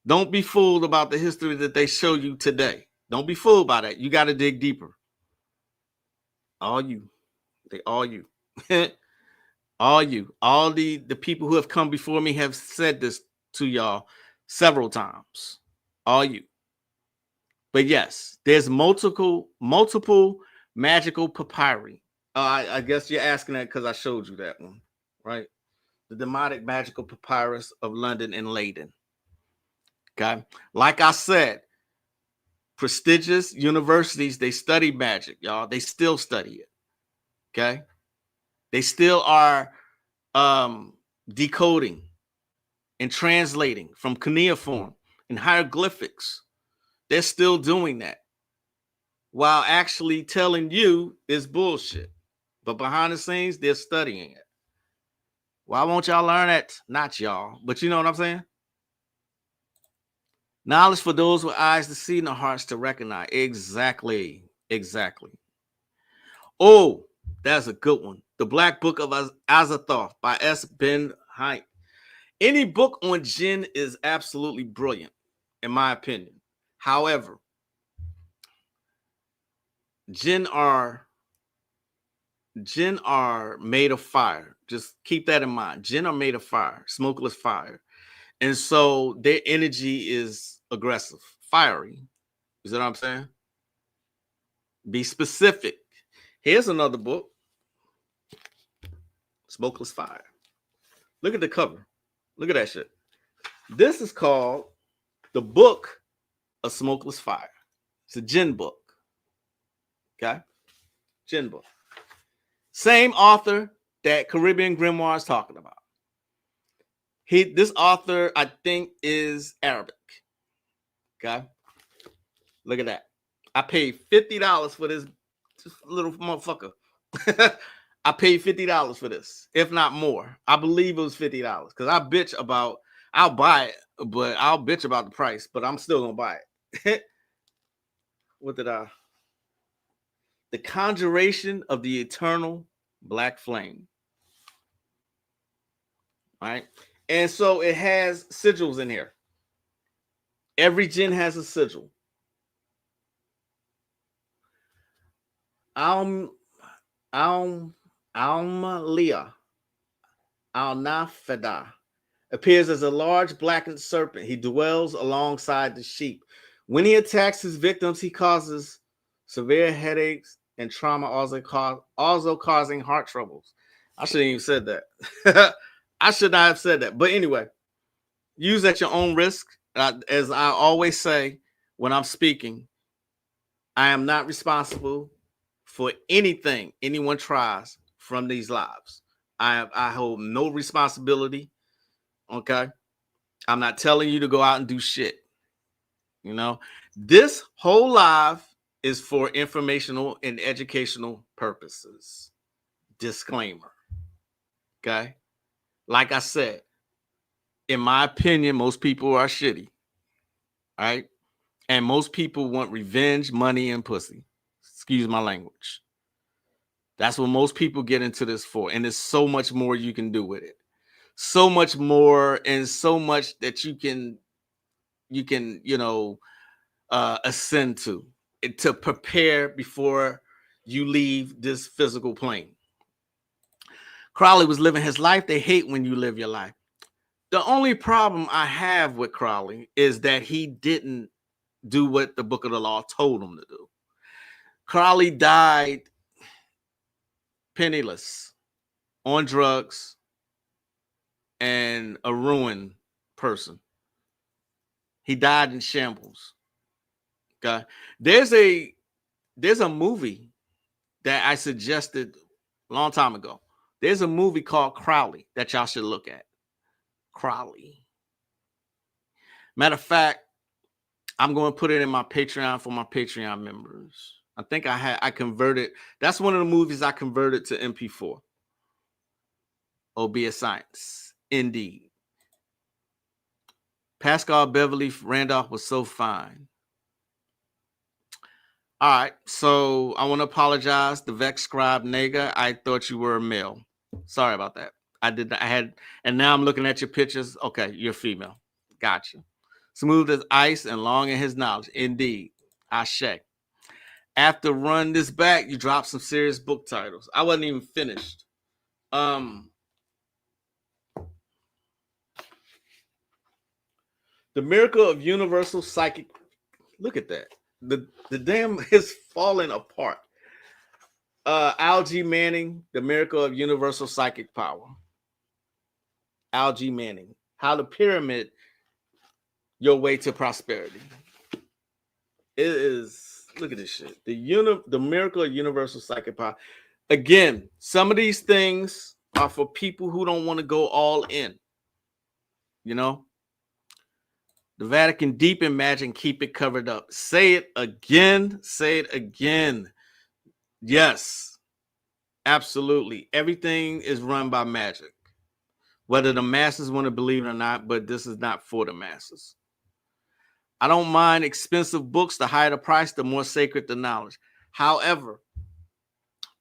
Don't be fooled about the history that they show you today. Don't be fooled by that. You got to dig deeper. All you. All you. All you. All the people who have come before me have said this to y'all several times. All you. But yes, there's multiple magical papyri. I guess you're asking that because I showed you that one, right? The Demotic Magical Papyrus of London and Leyden. Okay. Like I said, prestigious universities, they study magic, y'all. They still study it. Okay. They still are decoding and translating from cuneiform and hieroglyphics. They're still doing that while actually telling you it's bullshit. But behind the scenes, they're studying it. Why won't y'all learn that? Not y'all, but you know what I'm saying? Knowledge for those with eyes to see and the hearts to recognize. Exactly. Exactly. Oh, that's a good one. The Black Book of Azathoth by S. Ben Hite. Any book on jinn is absolutely brilliant, in my opinion. However, jinn are made of fire. Just keep that in mind. Jinn are made of fire, smokeless fire. And so their energy is aggressive, fiery. You see what I'm saying? Be specific. Here's another book. Smokeless Fire. Look at the cover. Look at that shit. This is called The Book of Smokeless Fire. It's a jinn book. Okay? Jinn book. Same author that Caribbean Grimoire is talking about. This author, I think, is Arabic. Okay? Look at that. I paid $50 for this little motherfucker. I paid $50 for this, if not more. I believe it was $50 because I'll buy it, but I'll bitch about the price, but I'm still gonna buy it. What did I? The Conjuration of the Eternal Black Flame. All right. And so it has sigils in here. Every jinn has a sigil. Al-Maliyah, Al-Nafada, appears as a large blackened serpent. He dwells alongside the sheep. When he attacks his victims, he causes severe headaches and trauma, also causing heart troubles. I shouldn't even said that. I should not have said that. But anyway, use at your own risk. As I always say when I'm speaking, I am not responsible for anything anyone tries from these lives. I hold no responsibility. Okay. I'm not telling you to go out and do shit. You know, this whole live is for informational and educational purposes. Disclaimer. Okay. Like I said, in my opinion, most people are shitty. Right. And most people want revenge, money, and pussy. Excuse my language. That's what most people get into this for. And there's so much more you can do with it. So much more, and so much that you can, ascend to prepare before you leave this physical plane. Crowley was living his life. They hate when you live your life. The only problem I have with Crowley is that he didn't do what the Book of the Law told him to do. Crowley died penniless, on drugs, and a ruined person. He died in shambles. Okay. There's a movie that I suggested a long time ago. There's a movie called Crowley that y'all should look at. Crowley. Matter of fact, I'm going to put it in my Patreon for my Patreon members. I think I converted. That's one of the movies I converted to MP4. Oh, be a science. Indeed. Pascal Beverly Randolph was so fine. All right. So I want to apologize. The Vex Scribe Nega. I thought you were a male. Sorry about that. And now I'm looking at your pictures. Okay. You're female. Gotcha. Smooth as ice and long in his knowledge. Indeed. Ashe. After Run This Back, you dropped some serious book titles. I wasn't even finished. The Miracle of Universal Psychic. Look at that. The damn is falling apart. Algie Manning, The Miracle of Universal Psychic Power. Algie Manning. How to Pyramid Your Way to Prosperity. It is, look at this shit. The Miracle of Universal Psychic Power. Again, some of these things are for people who don't want to go all in. You know? The Vatican deep in magic, keep it covered up. Say it again. Say it again. Yes, absolutely. Everything is run by magic. Whether the masses want to believe it or not, but this is not for the masses. I don't mind expensive books. The higher the price, the more sacred the knowledge. However,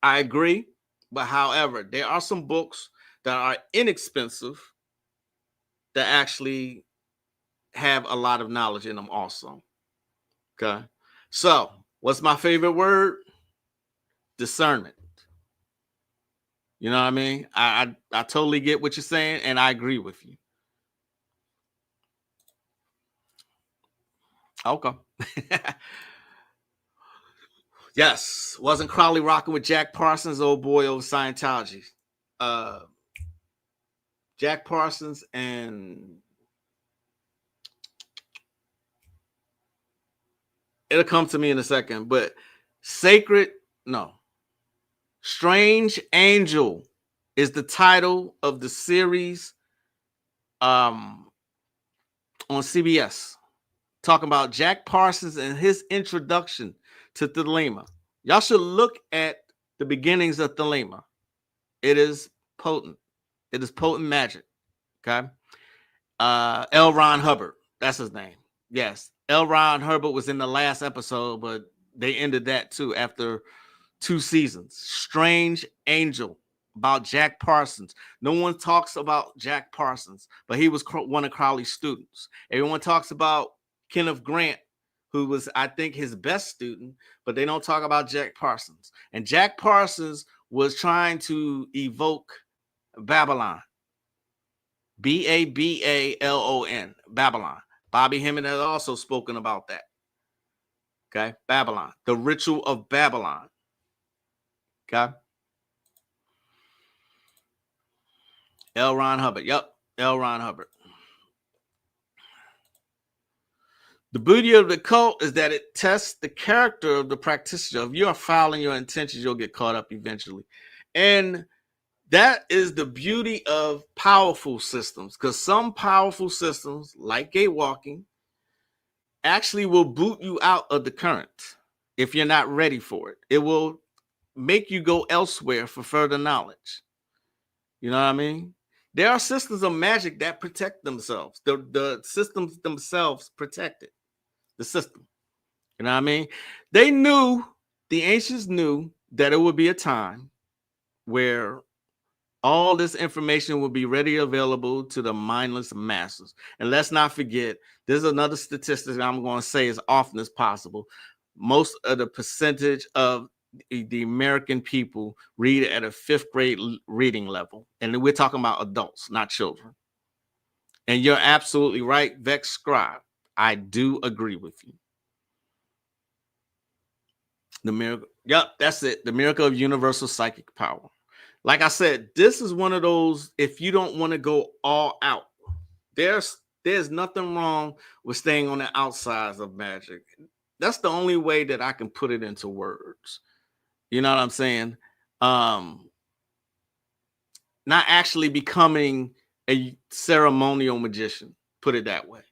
I agree. But however, there are some books that are inexpensive that actually have a lot of knowledge in them also. Okay. So what's my favorite word? Discernment. You know what I mean? I totally get what you're saying, and I agree with you. Okay. Yes. Wasn't Crowley rocking with Jack Parsons, old boy over Scientology? Jack Parsons and it'll come to me in a second, but Strange Angel is the title of the series on CBS, talking about Jack Parsons and his introduction to Thelema. Y'all should look at the beginnings of Thelema. It is potent. It is potent magic. Okay. L. Ron Hubbard. That's his name. Yes. L. Ron Hubbard was in the last episode, but they ended that too after 2 seasons. Strange Angel about Jack Parsons. No one talks about Jack Parsons, but he was one of Crowley's students. Everyone talks about Kenneth Grant, who was, I think, his best student, but they don't talk about Jack Parsons. And Jack Parsons was trying to evoke Babylon. Babylon. Babylon. Bobby Hemming has also spoken about that. Okay. Babylon. The ritual of Babylon. Okay. L. Ron Hubbard. Yep. L. Ron Hubbard. The beauty of the cult is that it tests the character of the practitioner. If you are following your intentions, you'll get caught up eventually. And that is the beauty of powerful systems, because some powerful systems, like gate walking actually will boot you out of the current if you're not ready for it. It will make you go elsewhere for further knowledge. You know what I mean? There are systems of magic that protect themselves. The systems themselves protect it. The system. You know what I mean? They knew, the ancients knew that it would be a time where all this information will be ready available to the mindless masses. And let's not forget, there's another statistic I'm going to say as often as possible. Most of the percentage of the American people read at a 5th grade reading level. And we're talking about adults, not children. And you're absolutely right, Vex Scribe. I do agree with you. The miracle. Yep, that's it. The miracle of universal psychic power. Like I said, this is one of those, if you don't want to go all out, there's nothing wrong with staying on the outsides of magic. That's the only way that I can put it into words. You know what I'm saying? Not actually becoming a ceremonial magician. Put it that way.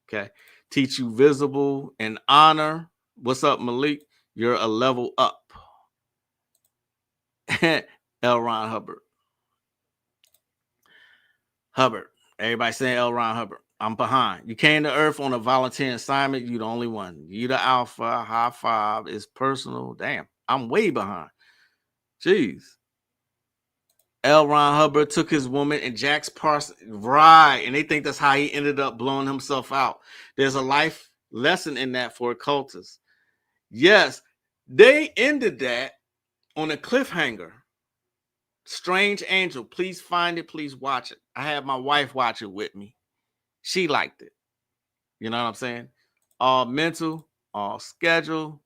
Okay. Teach you visible and honor. What's up, Malik? You're a level up. L. Ron Hubbard. Hubbard. Everybody saying L. Ron Hubbard. I'm behind. You came to Earth on a volunteer assignment. You the only one. You the alpha. High five is personal. Damn. I'm way behind. Jeez. L. Ron Hubbard took his woman and Jack's Parsons. Right. And they think that's how he ended up blowing himself out. There's a life lesson in that for occultists. Yes. They ended that on a cliffhanger. Strange Angel. Please find it. Please watch it. I had my wife watch it with me. She liked it. You know what I'm saying? All mental, all schedule.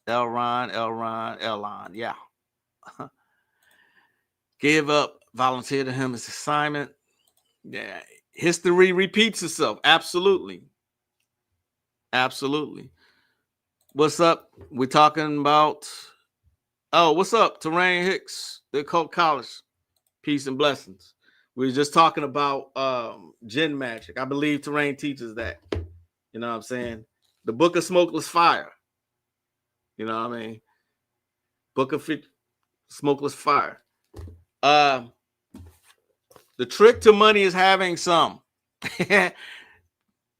Elron. Yeah. Give up. Volunteer to him as assignment. Yeah. History repeats itself. Absolutely. Absolutely. What's up? We're talking about. Oh, what's up? Terrain Hicks, the Occult College. Peace and blessings. We were just talking about Jinn magic. I believe Terrain teaches that. You know what I'm saying? The Book of Smokeless Fire. You know what I mean? Book of Smokeless Fire. The trick to money is having some.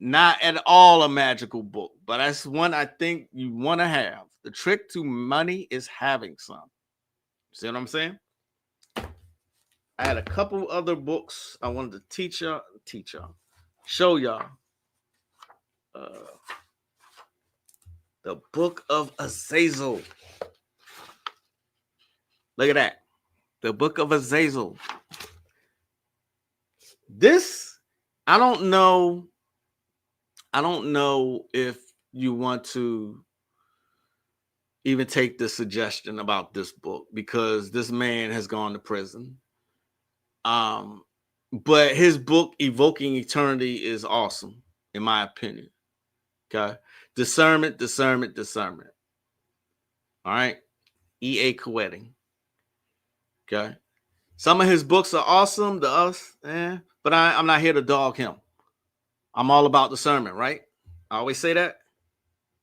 Not at all a magical book, but that's one I think you want to have. The trick to money is having some. See what I'm saying? I had a couple other books I wanted to teach y'all, show y'all. The Book of Azazel. Look at that. The Book of Azazel. This, I don't know if you want to even take the suggestion about this book because this man has gone to prison. But his book, Evoking Eternity, is awesome, in my opinion. Okay. Discernment. All right. E.A. Coetting. Okay. Some of his books are awesome. But I'm not here to dog him. I'm all about discernment, right? I always say that.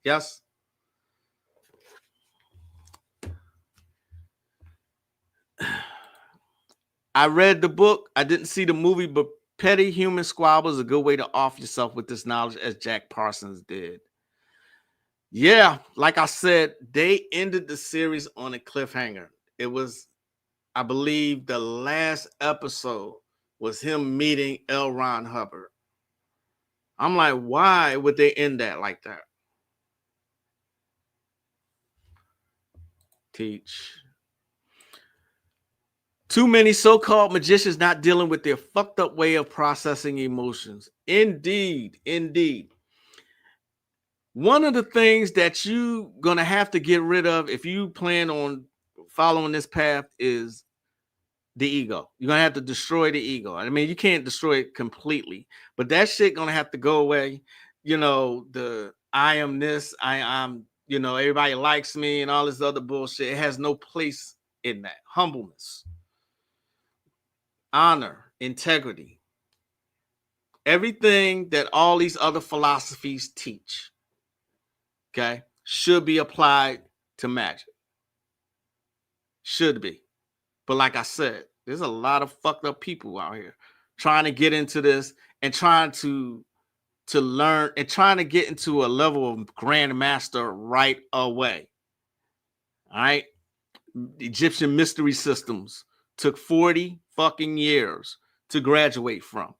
Yes. I read the book. I didn't see the movie, but Petty Human Squabble is a good way to off yourself with this knowledge, as Jack Parsons did. Yeah, like I said, they ended the series on a cliffhanger. It was, I believe, the last episode was him meeting L. Ron Hubbard. I'm like, why would they end that like that? Teach. Too many so-called magicians not dealing with their fucked up way of processing emotions. Indeed. One of the things that you're going to have to get rid of if you plan on following this path is the ego. You're going to have to destroy the ego. I mean, you can't destroy it completely, but that shit going to have to go away. You know, the I am this, I am, everybody likes me and all this other bullshit. It has no place in that. Humbleness, honor, integrity, everything that all these other philosophies teach. okay, should be applied to Magick. Should be. But like I said, there's a lot of fucked up people out here trying to get into this and trying to learn and trying to get into a level of grandmaster right away. All right. Egyptian mystery systems took 40 fucking years to graduate from.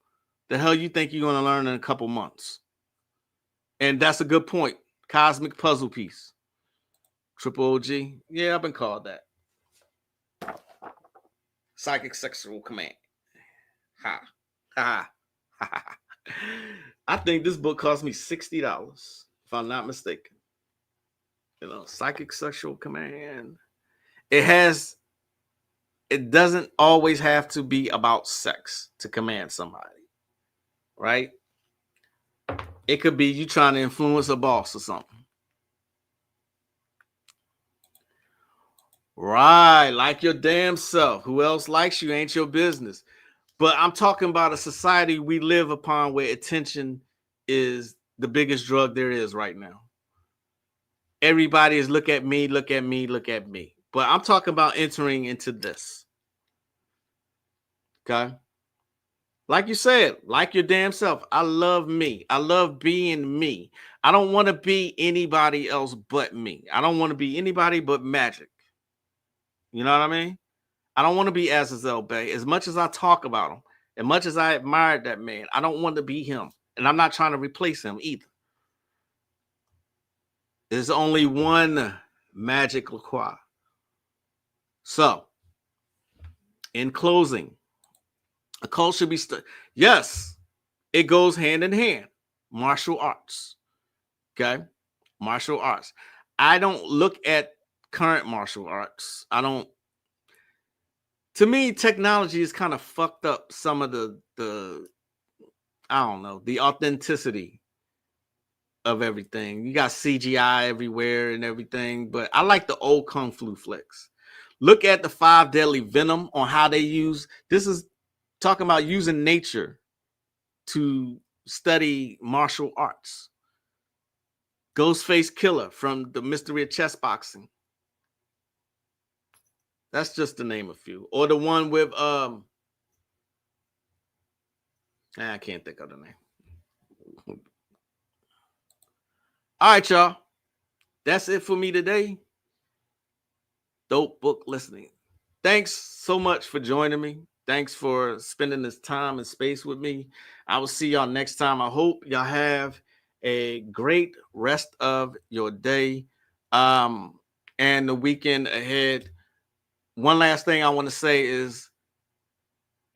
The hell you think you're going to learn in a couple months? And that's a good point. Cosmic puzzle piece. Triple OG. Yeah, I've been called that. Psychic sexual command. Ha. Ha. Ha. I think this book cost me $60, if I'm not mistaken. You know, psychic sexual command. It doesn't always have to be about sex to command somebody, right? It could be you trying to influence a boss or something. Right, like your damn self. Who else likes you ain't your business. But I'm talking about a society we live upon where attention is the biggest drug there is right now. Everybody is look at me, look at me, look at me. But I'm talking about entering into this. Okay? Like you said, like your damn self. I love me. I love being me. I don't want to be anybody else but me. I don't want to be anybody but Magick. You know what I mean? I don't want to be Azazel Bay. As much as I talk about him, as much as I admired that man, I don't want to be him. And I'm not trying to replace him either. There's only one Magick LaCroix. So, in closing, a cult should be yes, it goes hand in hand. Martial arts. Okay? Martial arts. I don't look at current martial arts. To me, technology has kind of fucked up some of the I don't know, the authenticity of everything. You got CGI everywhere and everything, but I like the old Kung Fu flicks. Look at the 5 Deadly Venom on how they use, this is talking about using nature to study martial arts. Ghostface Killer from the Mystery of Chess Boxing. That's just to name a few. Or the one with I can't think of the name. All right, y'all. That's it for me today. Dope book listening. Thanks so much for joining me. Thanks for spending this time and space with me. I will see y'all next time. I hope y'all have a great rest of your day and the weekend ahead. One last thing I want to say is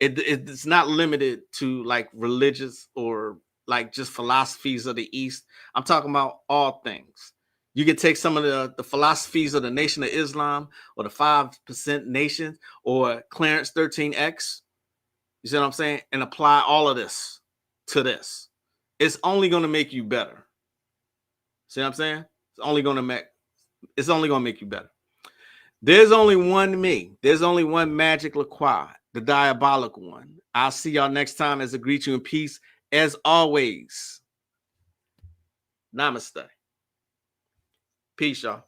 it's not limited to like religious or like just philosophies of the East. I'm talking about all things. You can take some of the philosophies of the Nation of Islam or the 5% Nation or Clarence 13X. You see what I'm saying? And apply all of this to this. It's only going to make you better. See what I'm saying? It's only going to make you better. There's only one me. There's only one Magick LaCroix, the diabolical one. I'll see y'all next time as I greet you in peace. As always, namaste. Peace, y'all.